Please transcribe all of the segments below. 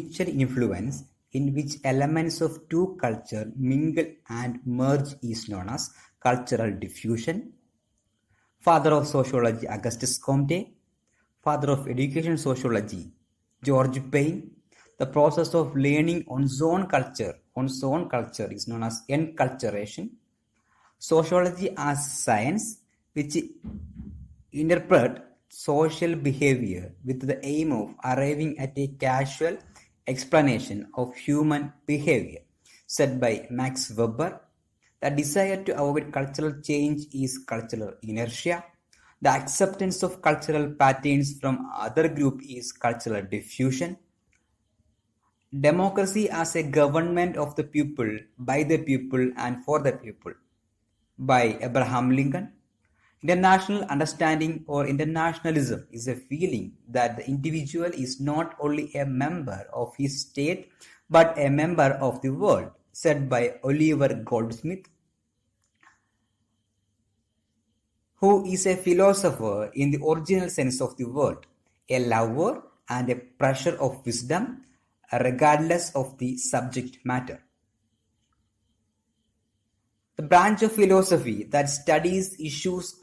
mutual influence in which elements of two cultures mingle and merge is known as cultural diffusion. Father of sociology Augustus Comte, father of education sociology George Payne. The process of learning one's own culture is known as enculturation. Sociology as science which interpret social behavior with the aim of arriving at a causal explanation of human behavior, said by Max Weber. The desire to avoid cultural change is cultural inertia. The acceptance of cultural patterns from other group is cultural diffusion. Democracy as a government of the people, by the people and for the people, by Abraham Lincoln. International understanding or internationalism is a feeling that the individual is not only a member of his state but a member of the world, said by Oliver Goldsmith, who is a philosopher in the original sense of the word, a lover and a pressure of wisdom, regardless of the subject matter. The branch of philosophy that studies issues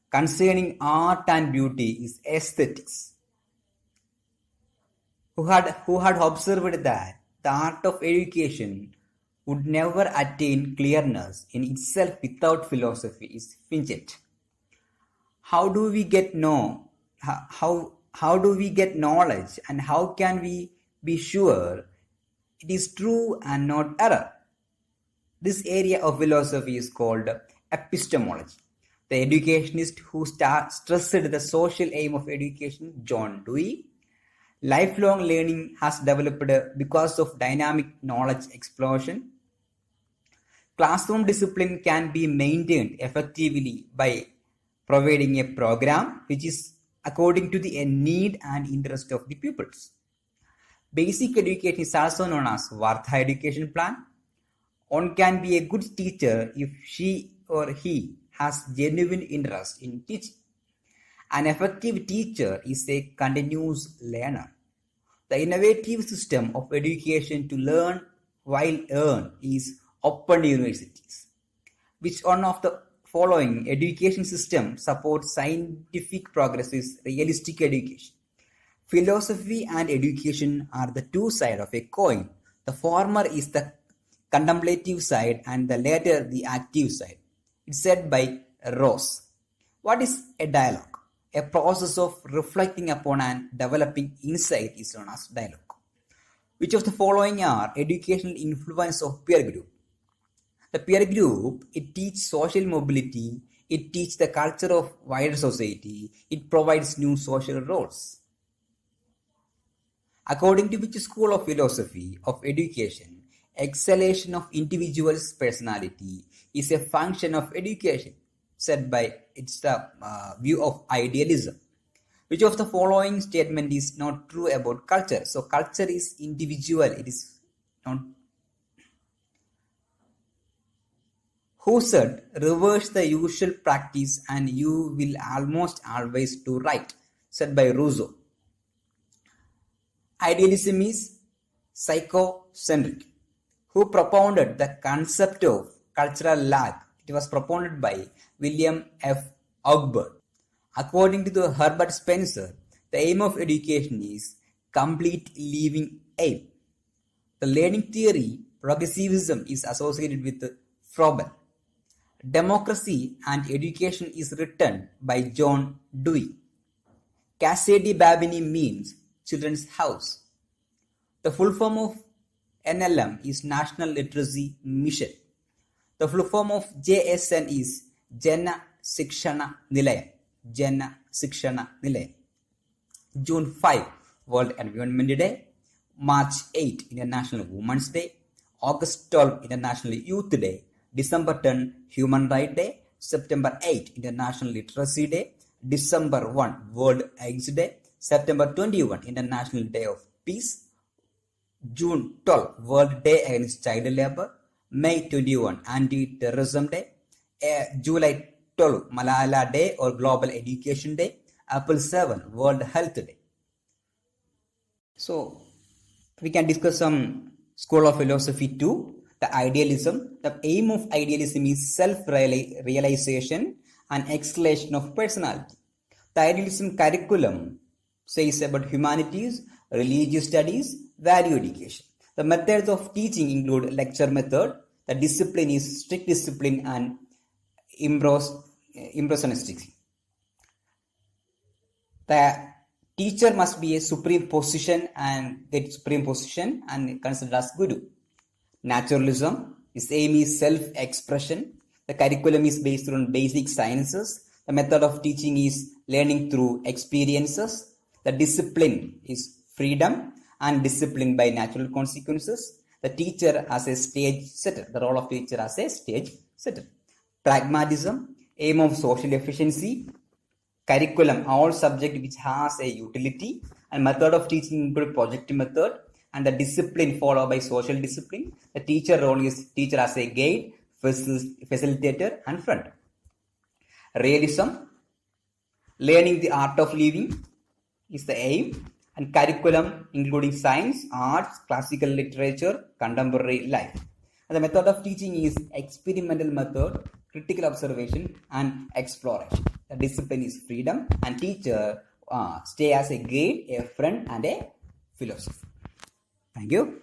concerning art and beauty is aesthetics, who had observed that the art of education would never attain clearness in itself without philosophy is Finchet. How do we get how do we get knowledge, and how can we be sure it is true and not error? This area of philosophy is called epistemology. The educationist who stressed the social aim of education, John Dewey. Lifelong learning has developed because of dynamic knowledge explosion. Classroom discipline can be maintained effectively by providing a program which is according to the need and interest of the pupils. Basic education is also known as Vartha education plan. One can be a good teacher if she or he has genuine interest in teaching. An effective teacher is a continuous learner. The innovative system of education to learn while earn is Open Universities. Which one of the following education systems supports scientific progress is realistic education? Philosophy and education are the two sides of a coin. The former is the contemplative side and the latter the active side. It's said by Ross. What is a dialogue? A process of reflecting upon and developing insight is known as dialogue. Which of the following are educational influence of peer group? The peer group, it teaches social mobility, it teaches the culture of wider society, it provides new social roles. According to which school of philosophy of education, exhalation of individual's personality is a function of education, said by it's the view of idealism. Which of the following statement is not true about culture? So culture is individual, it is not. Who said, reverse the usual practice and you will almost always do right, said by Rousseau. Idealism is psychocentric. Who propounded the concept of cultural lag? It was propounded by William F. Augbert. According to the Herbert Spencer, the aim of education is complete living aim. The learning theory, progressivism, is associated with Froben. Democracy and Education is written by John Dewey. Cassidy Babini means Children's House. The full form of NLM is National Literacy Mission. The full form of JSN is Jana Sikshana Nilayam. Jana Sikshana Nilayam. June 5, World Environment Day. March 8, International Women's Day. August 12, International Youth Day. December 10, Human Rights Day. September 8, International Literacy Day. December 1, World AIDS Day. September 21, International Day of Peace. June 12, World Day Against Child Labor. May 21, Anti-Terrorism Day. July 12, Malala Day or Global Education Day. April 7, World Health Day. So, We can discuss some school of philosophy too. The idealism. The aim of idealism is self-realization and exhalation of personality. The idealism curriculum says about humanities, religious studies, value education. The methods of teaching include lecture method. The discipline is strict discipline and impressionistic. The teacher must be a supreme position and get supreme position and considered as guru. Naturalism, its aim is self-expression. The curriculum is based on basic sciences. The method of teaching is learning through experiences. The discipline is freedom and discipline by natural consequences. The teacher as a stage setter, the role of teacher as a stage setter. Pragmatism, aim of social efficiency. Curriculum, all subject which has a utility, and method of teaching include project method, and the discipline followed by social discipline. The teacher role is teacher as a guide, facilitator, and friend. Realism, learning the art of living is the aim, and curriculum including science, arts, classical literature, contemporary life. And the method of teaching is experimental method, critical observation, and exploration. The discipline is freedom, and teacher stay as a guide, a friend, and a philosopher. Thank you.